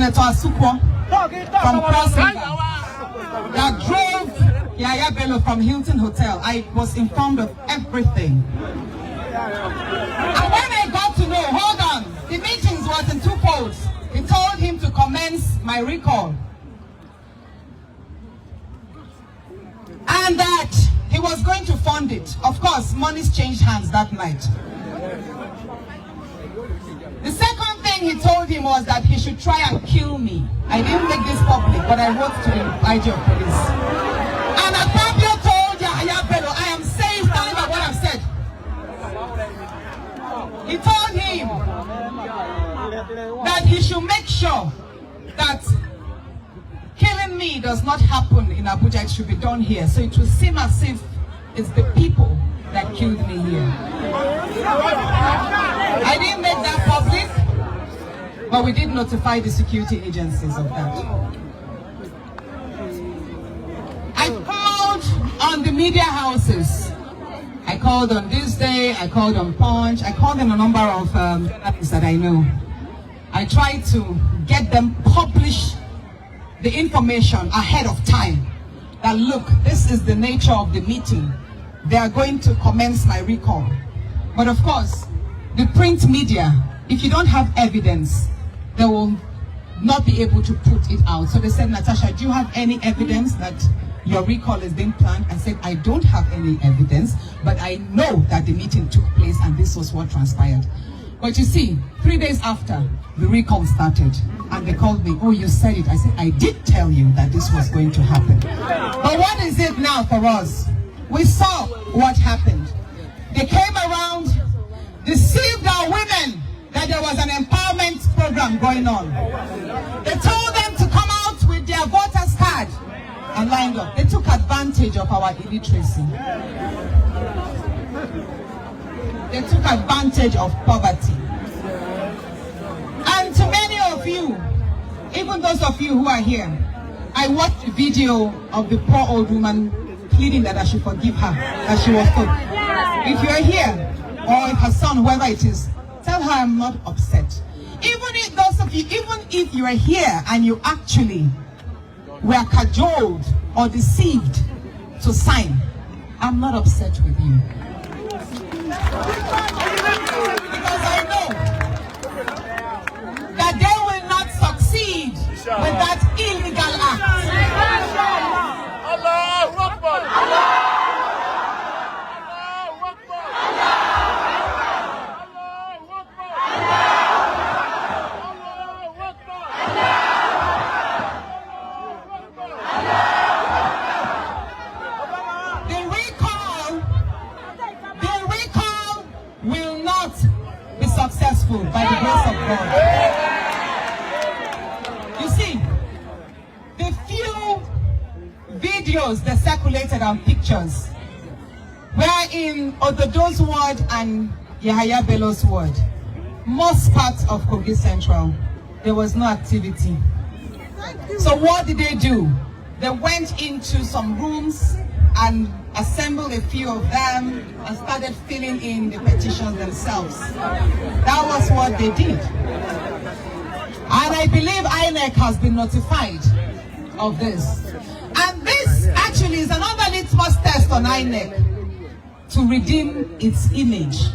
Senator Asukwo from Cross River that drove Yaya Bello from Hilton Hotel. I was informed of everything. And when I got to know, hold on, the meetings was in 2 folds. He told him to commence my recall. And that he was going to fund it. Of course, monies changed hands that night. The second thing he told him was that he should try and kill me. I didn't make this public, but I wrote to the IG of police. And Akpoti told Yaya Bello, I am saying nothing about what I've said. He told him that he should make sure that killing me does not happen in Abuja, it should be done here. So it will seem as if it's the people that killed me here. I didn't make that public, but we did notify the security agencies of that. I called on the media houses. I called on This Day, I called on Punch, I called on a number of journalists that I know. I tried to get them publish the information ahead of time. That look, this is the nature of the meeting. They are going to commence my recall. But of course, the print media, if you don't have evidence, they will not be able to put it out. So they said, Natasha, do you have any evidence that your recall is being planned? I said, I don't have any evidence, but I know that the meeting took place and this was what transpired. But you see, 3 days after, the recall started and they called me, oh, you said it. I said, I did tell you that this was going to happen. But what is it now for us? We saw what happened. They came around, deceived our women that there was an empowerment program going on. They told them to come out with their voters card and lined up. They took advantage of our illiteracy. They took advantage of poverty. And to many of you, even those of you who are here, I watched a video of the poor old woman pleading that I should forgive her, that she was told. If you are here, or if her son, whoever it is, tell her I'm not upset. Even if those of you, even if you are here and you actually were cajoled or deceived to sign, I'm not upset with you. Because I know that they will not succeed with that illegal act. Allahu Akbar. Successful by the grace of God. You see, the few videos that circulated and pictures were in Ododo's ward and Yahaya Bello's ward. Most parts of Kogi Central, there was no activity. So what did they do? They went into some rooms and assembled a few of them and started filling in the petitions themselves. That was what they did. And I believe INEC has been notified of this. And this actually is another litmus test on INEC to redeem its image.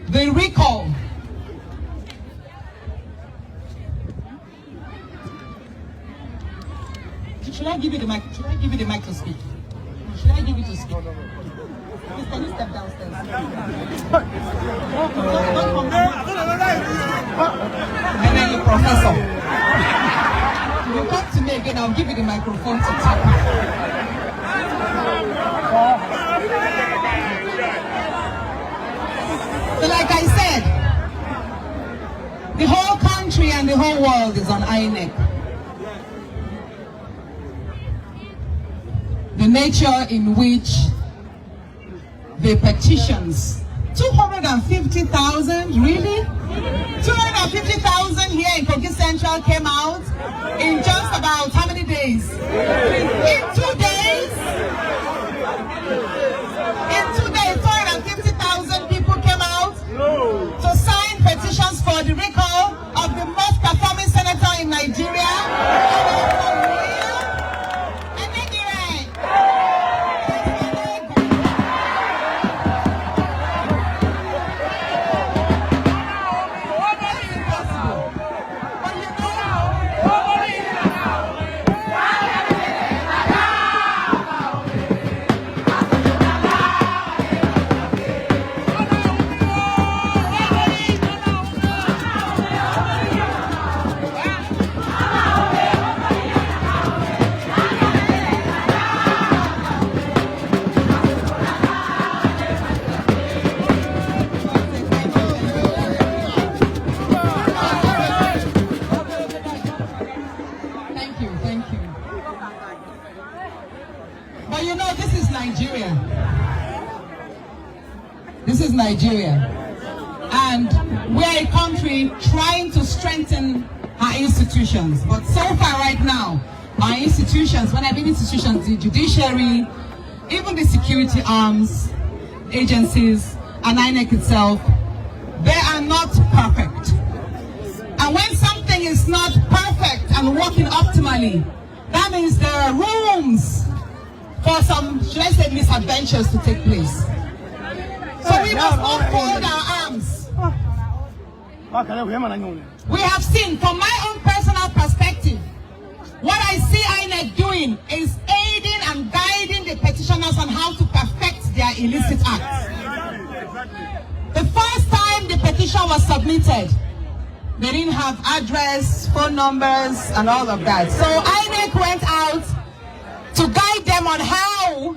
The recall. Should I give you the mic? Should I give you the mic to speak? Should I give you to speak? Please, can you step downstairs? And then you professor. You come to me again, I'll give you the microphone to talk. So like I said, the whole country and the whole world is on INEC. The nature in which the petitions, 250,000, really? 250,000 here in Kogi Central came out in just about how many days? In 2 days? In 2 days, 250,000 people came out to sign petitions for the recall of the most Nigeria. And we're a country trying to strengthen our institutions. But so far right now, our institutions, when I mean institutions, the judiciary, even the security arms, agencies, and INEC itself, they are not perfect. And when something is not perfect and working optimally, that means there are rooms for some, should I say, misadventures to take place. So we must not fold our arms. We have seen, from my own personal perspective, what I see INEC doing is aiding and guiding the petitioners on how to perfect their illicit acts. The first time the petition was submitted, they didn't have address, phone numbers, and all of that. So INEC went out to guide them on how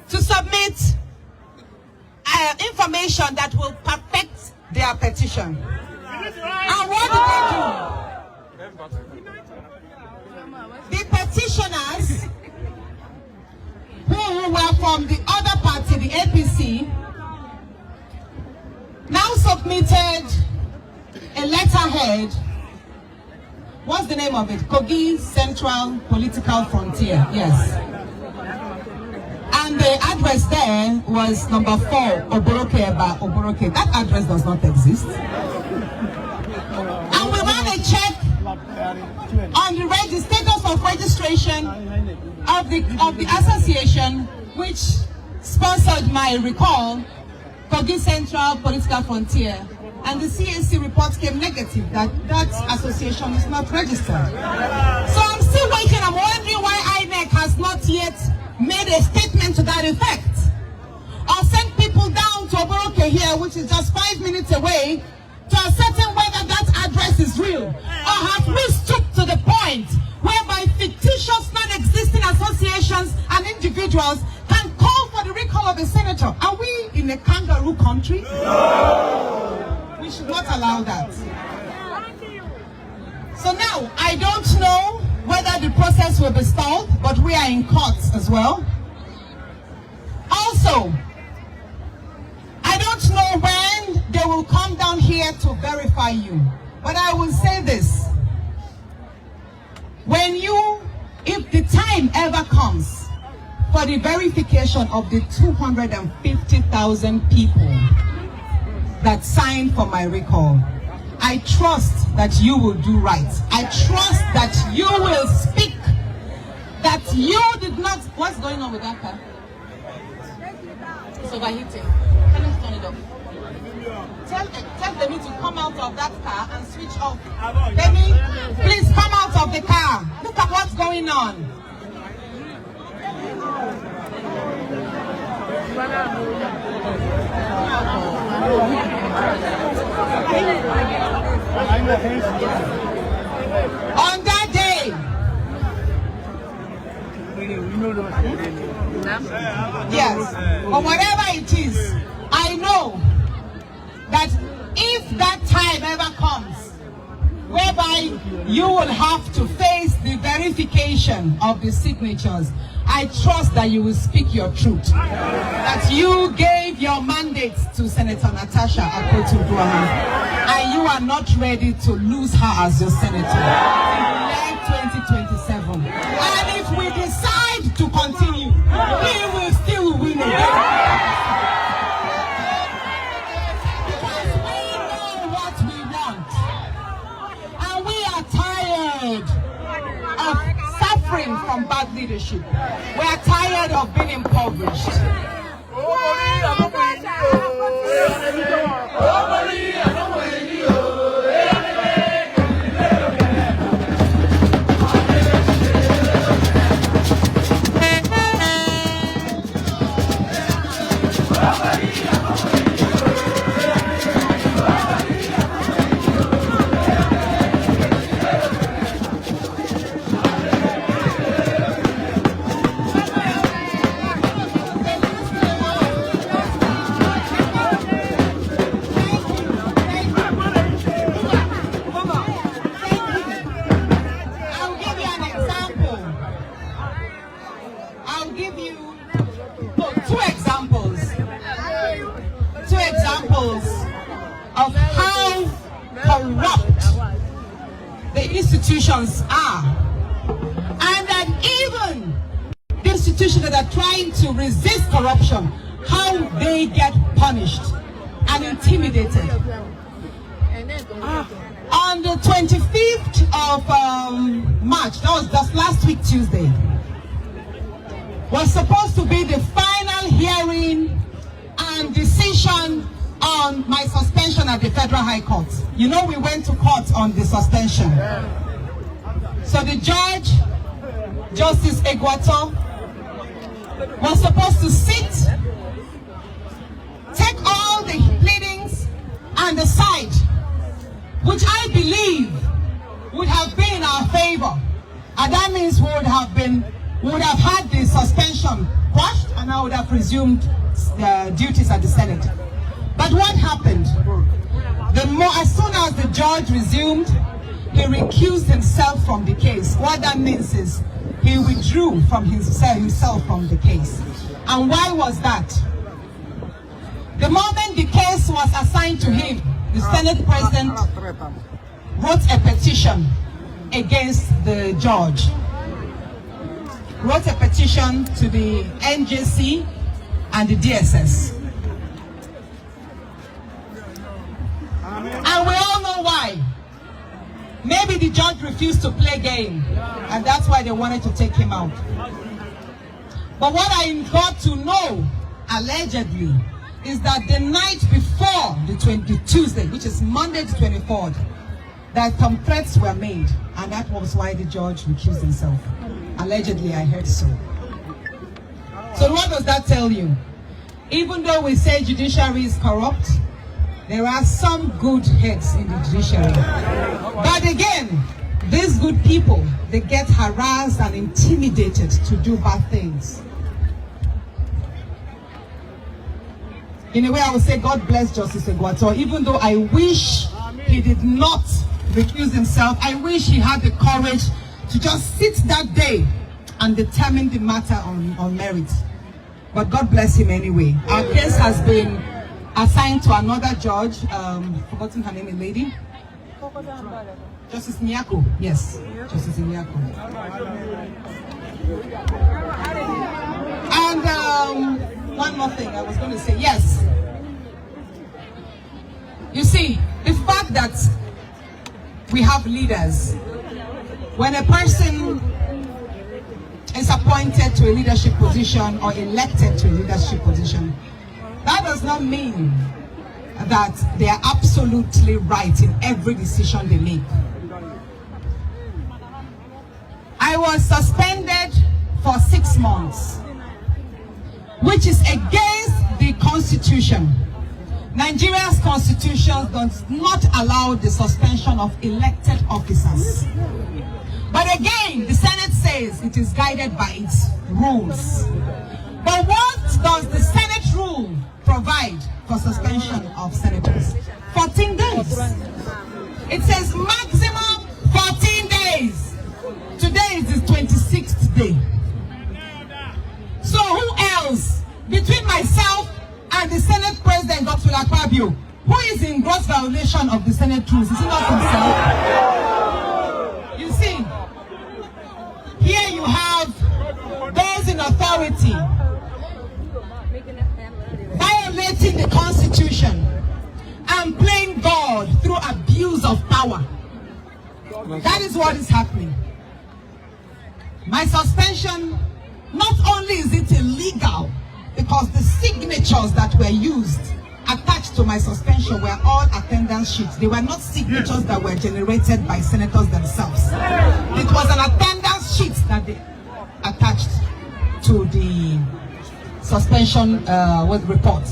to submit information that will perfect their petition. And what did they do? The petitioners who were from the other party, the APC, now submitted a letterhead. What's the name of it? Kogi Central Political Frontier. Yes. And the address there was number 4, Oboroke Eba, Oboroke. That address does not exist. And we ran a check on the status of registration of the association, which sponsored my recall, Kogi Central Political Frontier. And the CAC report came negative, that association is not registered. So I'm still waiting. I'm wondering why INEC has not yet made a statement to that effect, or sent people down to Oboroke here, which is just 5 minutes away, to ascertain whether that address is real, or have we stooped to the point whereby fictitious non-existing associations and individuals can call for the recall of a senator? Are we in a kangaroo country? No. We should not allow that. So now, I don't know whether the process will be stalled, but we are in court as well. Also, I don't know when they will come down here to verify you, but I will say this. If the time ever comes for the verification of the 250,000 people that signed for my recall, I trust that you will do right. I trust that you will speak, that you did not... What's going on with that car? It's overheating. Can you turn it off? Tell Demi to come out of that car and switch off. Demi, please come out of the car. Look at what's going on. On that day, yes, or whatever it is, I know that if that time ever comes whereby you will have to face the verification of the signatures, I trust that you will speak your truth. That you gave your mandate to Senator Natasha Akpoti, and you are not ready to lose her as your senator in 2027. And if we decide to continue, we will still win again. Because we know what we want. And we are tired of suffering from bad leadership. We are tired of being impoverished. the institutions are, and that even the institutions that are trying to resist corruption, how they get punished and intimidated. On the 25th of March, that was just last week Tuesday, was supposed to be the final hearing and decision on my suspension at the Federal High Court. You know, we went to court on the suspension. So the judge, Justice Egwato, was supposed to sit, take all the pleadings and decide, which I believe would have been in our favor. And that means we would have had the suspension quashed, and I would have resumed duties at the Senate. But what happened? As soon as the judge resumed, he recused himself from the case. What that means is he withdrew from himself from the case. And why was that? The moment the case was assigned to him, the Senate President wrote a petition against the judge. Wrote a petition to the NJC and the DSS. And we all know why. Maybe the judge refused to play game, and that's why they wanted to take him out. But what I got to know, allegedly, is that the night before the Tuesday, which is Monday the 24th, that some threats were made, and that was why the judge recused himself. Allegedly, I heard so. So what does that tell you? Even though we say judiciary is corrupt, there are some good heads in the judiciary. But again, these good people, they get harassed and intimidated to do bad things. In a way, I would say God bless Justice Egwato, even though I wish he did not recuse himself. I wish he had the courage to just sit that day and determine the matter on merit. But God bless him anyway. Our case has been assigned to another judge, forgotten her name, a lady. Justice Nyako. Yes, Justice Nyako. And one more thing I was going to say. Yes. You see, the fact that we have leaders, when a person is appointed to a leadership position or elected to a leadership position, that does not mean that they are absolutely right in every decision they make. I was suspended for 6 months, which is against the Constitution. Nigeria's Constitution does not allow the suspension of elected officers. But again, the Senate says it is guided by its rules. But what does the Senate rule provide for suspension of senators? 14 days. It says maximum 14 days. Today is the 26th day. So who else, between myself and the Senate President, Dr. Akpabio, who is in gross violation of the Senate rules? Is it not himself? You see, here you have those in authority violating the Constitution and playing God through abuse of power. That is what is happening. My suspension, not only is it illegal, because the signatures that were used attached to my suspension were all attendance sheets. They were not signatures that were generated by senators themselves. It was an attendance sheet that they attached to the suspension report.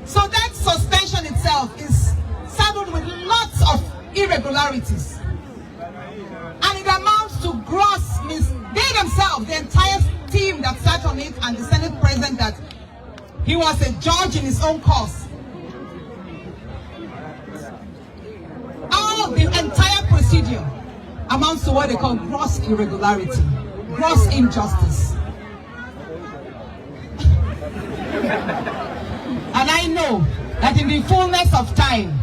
So that suspension itself is saddled with lots of irregularities. And it amounts to gross they themselves, the entire team that sat on it, and the Senate President, that he was a judge in his own cause. All the entire procedure amounts to what they call gross irregularity, gross injustice. And I know that in the fullness of time,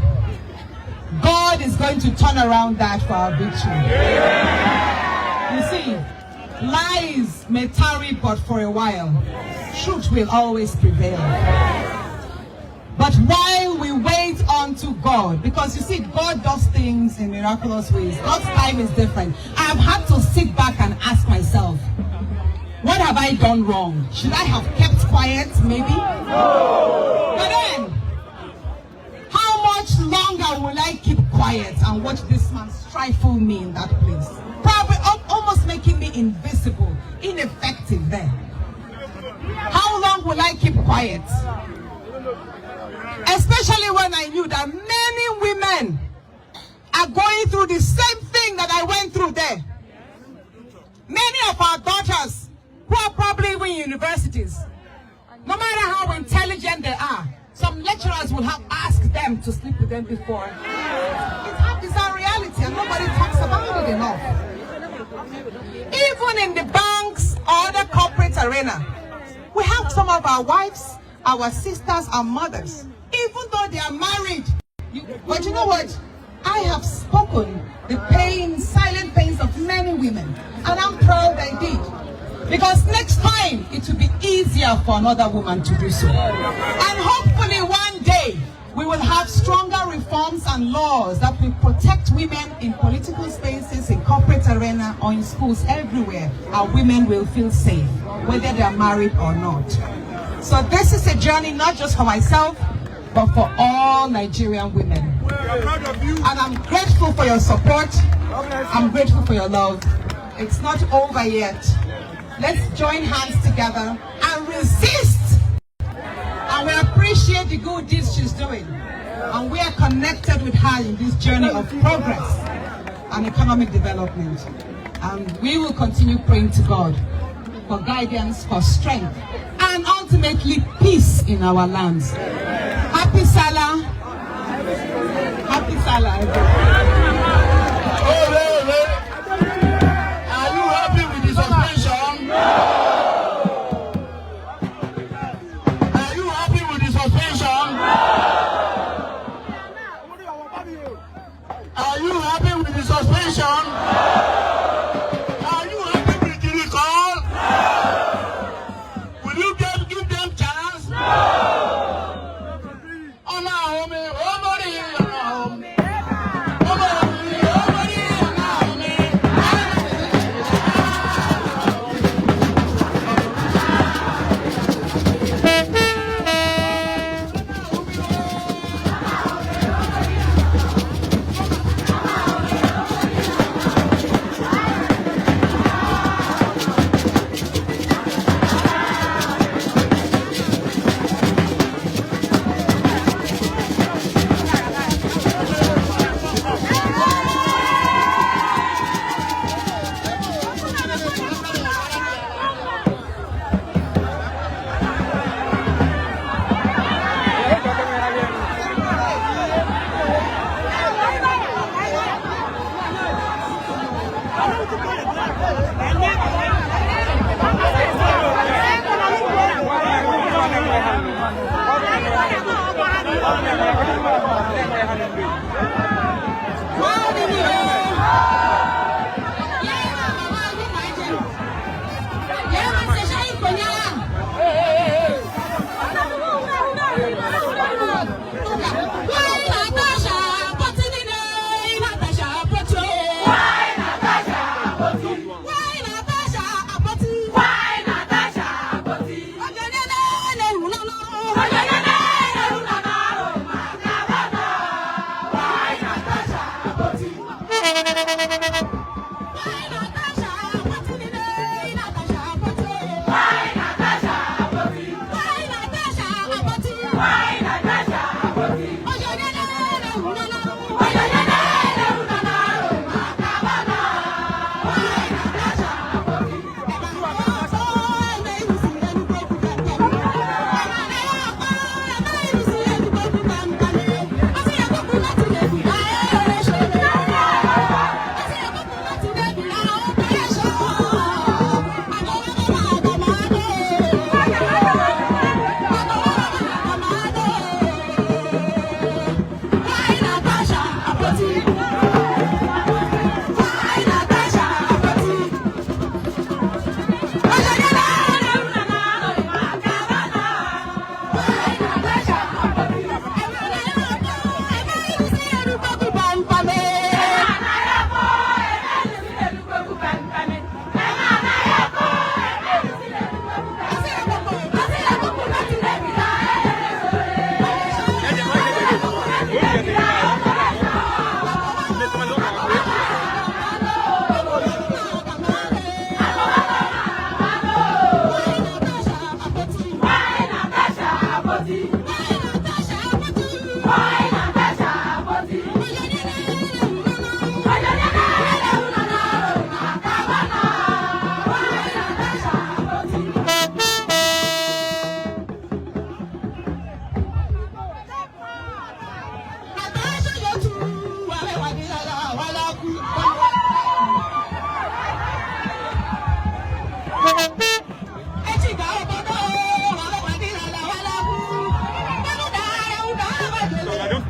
God is going to turn around that for our victory. You see, lies may tarry but for a while. Truth will always prevail. But while we wait unto God, because you see, God does things in miraculous ways. God's time is different. I've had to sit back and ask myself, what have I done wrong? Should I have kept quiet, maybe? But then, how much longer will I keep quiet and watch this man stifle me in that place? Probably almost making me invisible, ineffective there. How long will I keep quiet? Especially when I knew that many women are going through the same thing that I went through there. Many of our daughters who are probably even in universities, no matter how intelligent they are, some lecturers will have asked them to sleep with them before. It's our reality and nobody talks about it enough. Even in the banks or the corporate arena, we have some of our wives, our sisters, our mothers, even though they are married. But you know what? I have spoken the pain, silent pains of many women, and I'm proud I did. Because next time, it will be easier for another woman to do so. And hopefully one day, we will have stronger reforms and laws that will protect women in political spaces, in corporate arena, or in schools, everywhere. Our women will feel safe, whether they are married or not. So this is a journey not just for myself, but for all Nigerian women. And I'm grateful for your support. I'm grateful for your love. It's not over yet. Let's join hands together and resist. And we appreciate the good deeds she's doing. And we are connected with her in this journey of progress and economic development. And we will continue praying to God for guidance, for strength, and ultimately peace in our lands. Happy Salah. Happy Salah. Are you happy with the suspension? Are you happy with the suspension? Are you happy with the suspension? Are you happy with the recall? Will you give them chance? On our home,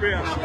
prayer.